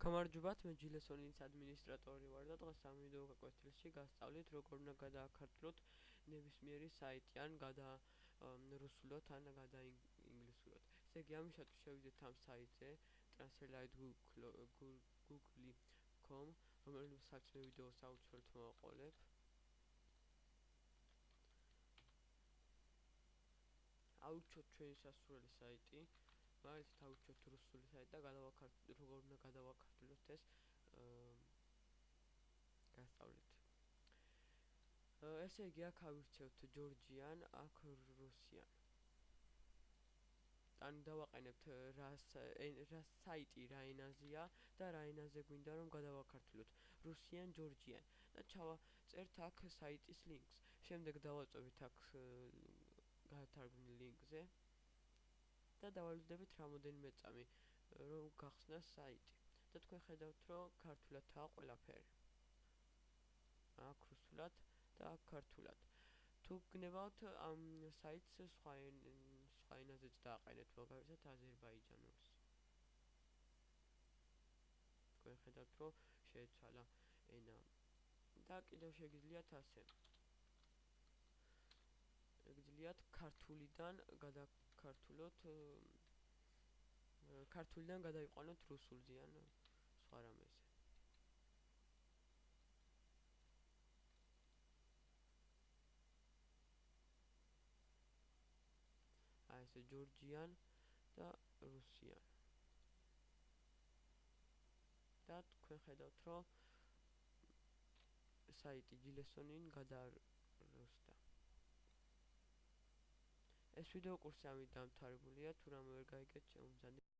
გამარჯობათ, მე ჯილესონის ადმინისტრატორი ვარ და დღეს ამ ვიდეო გაკვეთილში გასწავლით, როგორ უნდა გადააქართულოთ ნებისმიერი საიტი, ან რუსულად, ან ინგლისურად. ესე იგი, ამისათვის შევიდეთ ამ საიტზე, translate.google.com, რომელსაც მე ვიდეოს აუცილებლად მოვაყოლებ. ავირჩიოთ ჩვენი სასურველი საიტი. მაგალითად ავირჩიოთ რუსული საიტი და როგორ უნდა გადავაქართულოთ ეს გასწავლით. ესე იგი, აქ ავირჩევთ ჯორჯიან, აქ რუსიან. ან დავაყენებთ რა საიტი რა ენაზეა და რა ენაზე გვინდა რომ გადავაქართულოთ. რუსიან, ჯორჯიან და ჩავაწერთ აქ საიტის ლინკს. შემდეგ დავაწვევით აქ გადათარგმნილ ლინკზე და დავალვდებით რამოდენიმე წამი რომ გახსნას საიტი. და თქვენ ხედავთ რომ ქართულადაა ყველაფერი. აქ რუსულად და აქ ქართულად. თუ გნებავთ ამ საიტს სხვა ენაზეც დააყენეთ, მაგალითად აზერბაიჯანულს. თქვენ ხედავთ რომ შეეცვალა ენა და კიდევ შეგიძლიათ ასე. შეგიძლიათ ქართულიდან გადავიქართულოთ ქართულიდან გადავიყვანოთ რუსულზე ან სხვა რამეზე. ესე ჯორჯიან და რუსიან. და თქვენ ხედავთ რომ საიტი ჯილესონინ გადაროსდა. ეს ვიდეო კურსი ამით დამთავრებულია. თუ რამე ვერ გაიგეთ, შემოგზავნეთ